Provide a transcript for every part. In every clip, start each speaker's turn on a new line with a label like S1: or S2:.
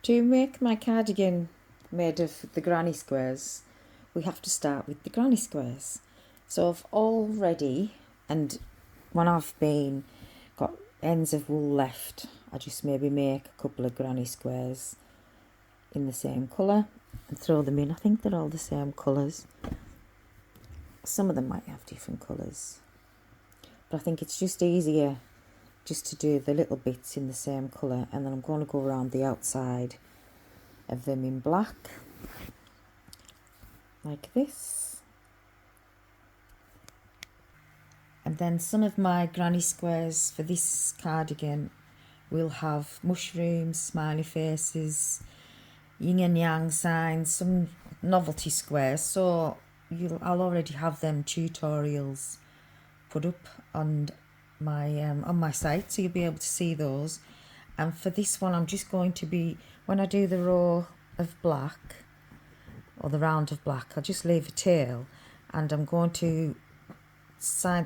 S1: To make my cardigan made of the granny squares, we have to start with the granny squares. So I've already, and when I've got ends of wool left, I just maybe make a couple of granny squares in the same colour and throw them in. I think they're all the same colours. Some of them might have different colours, but I think it's just easier just to do the little bits in the same colour, and then I'm going to go around the outside of them in black like this. And then some of my granny squares for this cardigan will have mushrooms, smiley faces, yin and yang signs, some novelty squares, so I'll already have them tutorials put up on my site, so you'll be able to see those. And for this one, I'm just going to be, when I do the row of black or the round of black, I'll just leave a tail, and I'm going to sew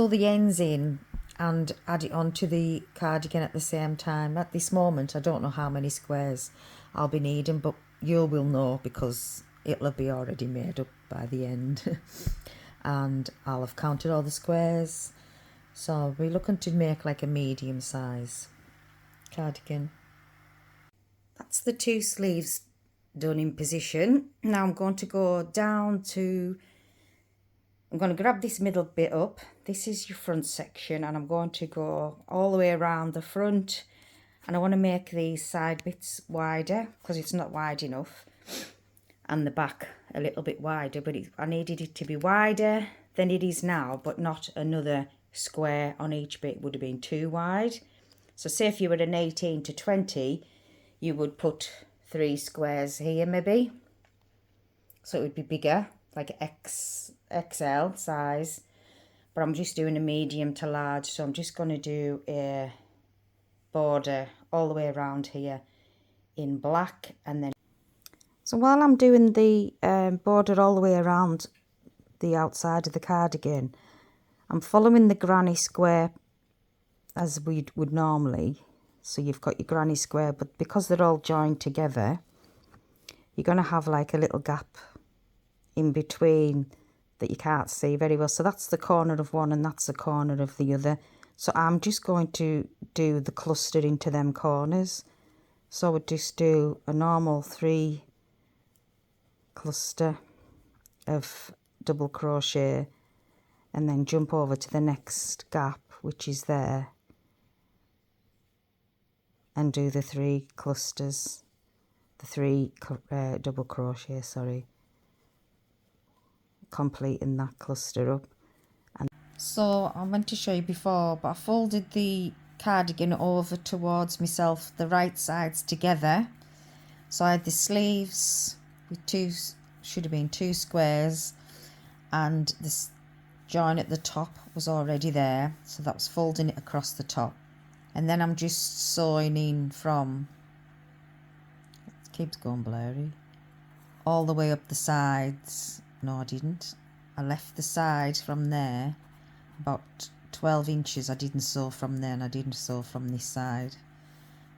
S1: the ends in and add it onto the cardigan at the same time. At this moment, I don't know how many squares I'll be needing, but you will know because it'll be already made up by the end. And I'll have counted all the squares, so I'll be looking to make like a medium size cardigan. That's the two sleeves done in position. Now I'm going to go down to, I'm going to grab this middle bit up. This is your front section, and I'm going to go all the way around the front, and I want to make these side bits wider because it's not wide enough, and the back a little bit wider, but I needed it to be wider than it is now, but not another square on each bit would have been too wide. So say if you were an 18 to 20, you would put 3 squares here maybe, so it would be bigger, like XL size, but I'm just doing a medium to large, so I'm just going to do a border all the way around here in black. And then so while I'm doing the border all the way around the outside of the cardigan, I'm following the granny square as we would normally. So you've got your granny square, but because they're all joined together, you're going to have like a little gap in between that you can't see very well. So that's the corner of one and that's the corner of the other. So I'm just going to do the cluster into them corners. So I would just do a normal 3 cluster of double crochet and then jump over to the next gap, which is there, and do the 3 clusters, the 3 double crochet, sorry, completing that cluster up. And so I meant to show you before, but I folded the cardigan over towards myself, the right sides together, so I had the sleeves with should have been 2 squares, and this join at the top was already there, so that was folding it across the top. And then I'm just sewing in from, it keeps going blurry, all the way up the sides. No, I didn't. I left the sides from there about 12 inches. I didn't sew from there, and I didn't sew from this side,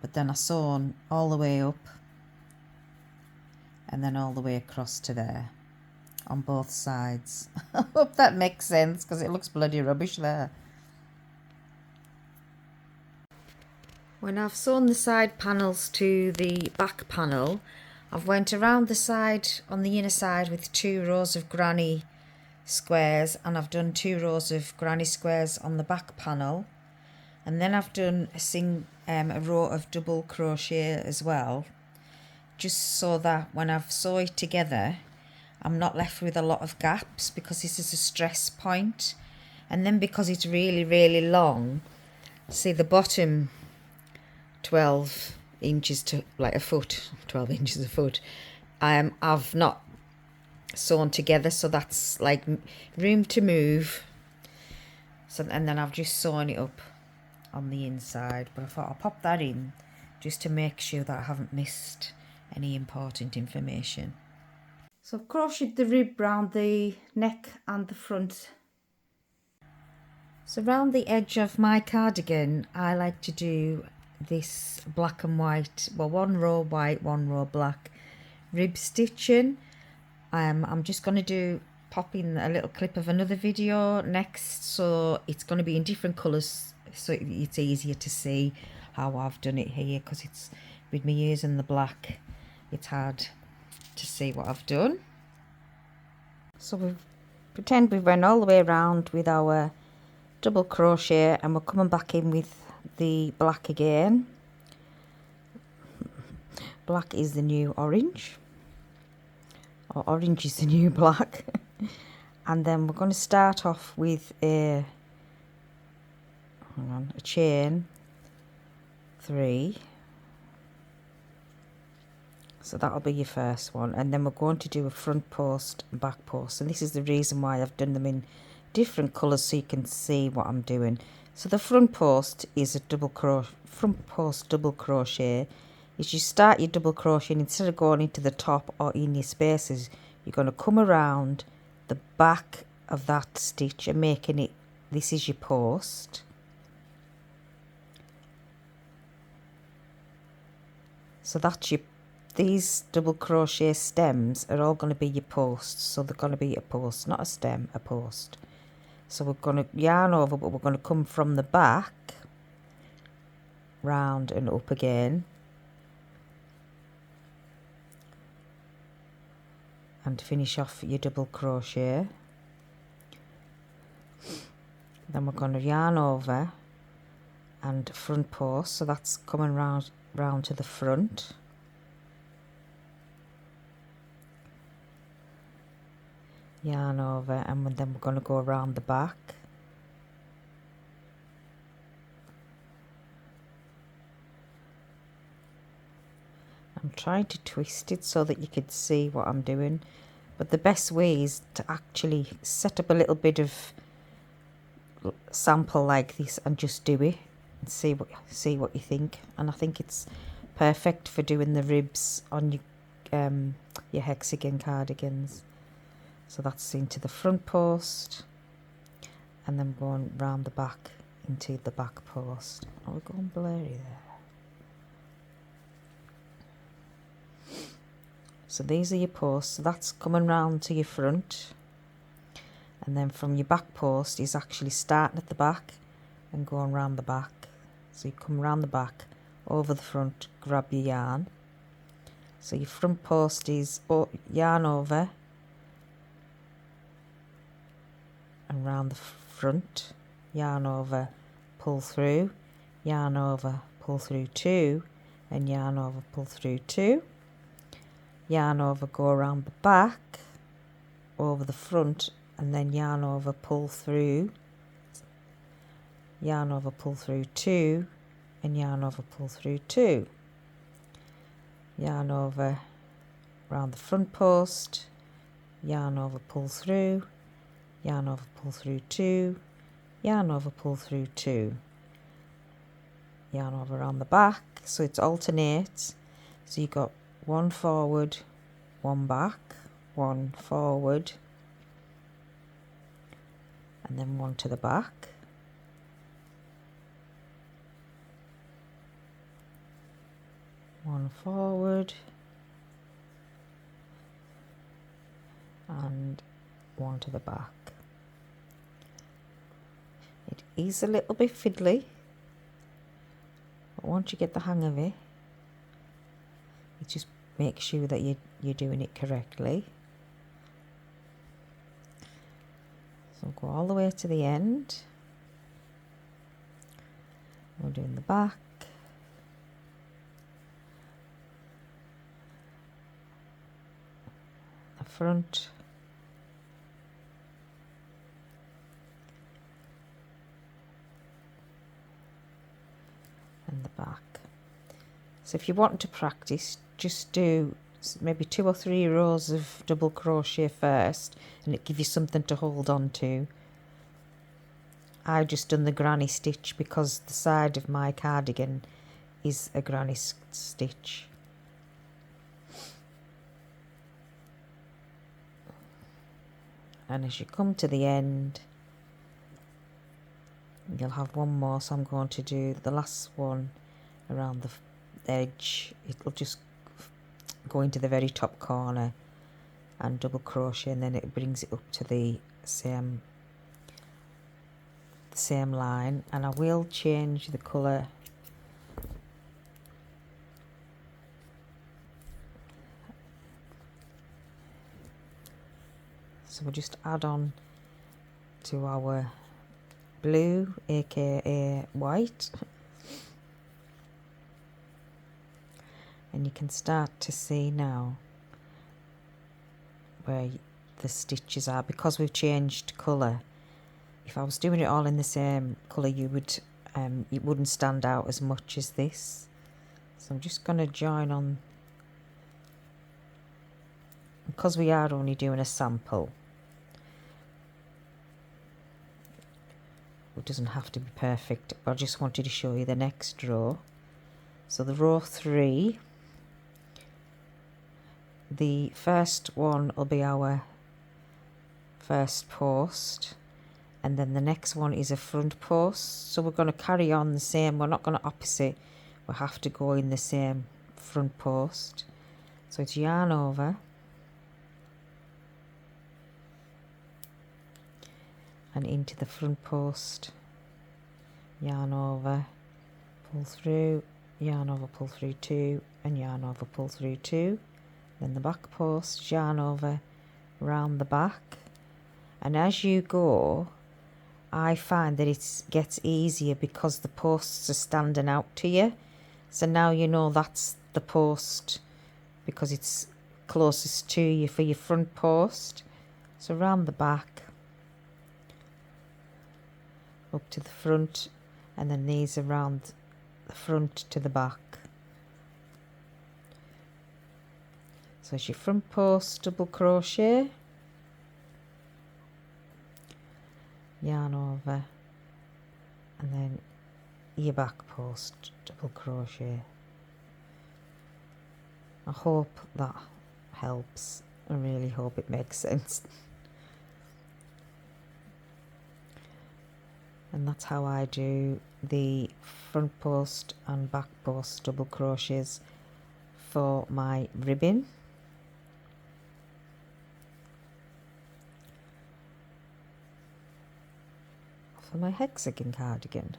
S1: but then I sewn all the way up and then all the way across to there on both sides. I hope that makes sense because it looks bloody rubbish there. When I've sewn the side panels to the back panel, I've went around the side on the inner side with 2 rows of granny squares, and I've done 2 rows of granny squares on the back panel, and then I've done a row of double crochet as well, just so that when I've sewn it together I'm not left with a lot of gaps, because this is a stress point. And then because it's really, really long, see the bottom 12 inches to like a foot, 12 inches a foot, I've not sewn together, so that's like room to move. So, and then I've just sewn it up on the inside, but I thought I'll pop that in just to make sure that I haven't missed any important information. So I've crocheted the rib round the neck and the front. So round the edge of my cardigan, I like to do this black and white, well, one row white, one row black rib stitching. I'm just going to pop in a little clip of another video next, so it's going to be in different colours, so it's easier to see how I've done it here, because it's with me using the black, it's hard to see what I've done. So we pretend we went all the way around with our double crochet, and we're coming back in with the black again. Black is the new orange, or orange is the new black. And then we're going to start off with a chain 3. So that'll be your first one, and then we're going to do a front post and back post, and this is the reason why I've done them in different colours, so you can see what I'm doing. So the front post is a double crochet. Is you start your double crochet, and instead of going into the top or in your spaces, you're going to come around the back of that stitch and making it, this is your post. So that's your, these double crochet stems are all going to be your posts, so they're going to be a post, not a stem, a post. So we're going to yarn over, but we're going to come from the back round and up again, and finish off your double crochet. Then we're going to yarn over and front post, so that's coming round to the front. Yarn over, and then we're going to go around the back. I'm trying to twist it so that you can see what I'm doing, but the best way is to actually set up a little bit of sample like this and just do it and see what you think. And I think it's perfect for doing the ribs on your hexagon cardigans. So that's into the front post, and then going round the back into the back post. Oh, we're going blurry there. So these are your posts, so that's coming round to your front, and then from your back post is actually starting at the back and going round the back. So you come round the back, over the front, grab your yarn. So your front post is yarn over and round the front, yarn over, pull through, yarn over, pull through 2, and yarn over, pull through 2. Yarn over, go around the back, over the front, and then yarn over, pull through, yarn over, pull through 2, and yarn over, pull through 2. Yarn over round the front post, yarn over, pull through, yarn over, pull through 2, yarn over, pull through 2. Yarn over around the back, so it alternates. So you got 1 forward, 1 back, 1 forward, and then 1 to the back. One forward and 1 to the back. It is a little bit fiddly, but once you get the hang of it, you just make sure that you're doing it correctly. So go all the way to the end. We're doing the back, the front, and the back. So if you want to practice, just do maybe 2 or 3 rows of double crochet first, and it gives you something to hold on to. I just done the granny stitch because the side of my cardigan is a granny stitch. And as you come to the end, you'll have 1 more, so I'm going to do the last one around the edge. It'll just go into the very top corner and double crochet, and then it brings it up to the same line, and I will change the colour. So we'll just add on to our blue, aka white, and you can start to see now where the stitches are, because we've changed colour. If I was doing it all in the same colour, you would it wouldn't stand out as much as this. So I'm just going to join on, because we are only doing a sample. It doesn't have to be perfect, but I just wanted to show you the next row. So the row 3, the first one will be our first post, and then the next one is a front post. So we're going to carry on the same, we're not going to opposite, we'll have to go in the same front post. So it's yarn over and into the front post, yarn over, pull through, yarn over, pull through 2, and yarn over, pull through 2. Then the back post, yarn over, round the back. And as you go, I find that it gets easier because the posts are standing out to you. So now you know that's the post because it's closest to you for your front post. So round the back, up to the front, and then these around the front to the back. So it's your front post, double crochet, yarn over, and then your back post, double crochet. I hope that helps. I really hope it makes sense. And that's how I do the front post and back post double crochets for my ribbon. For my hexagon cardigan.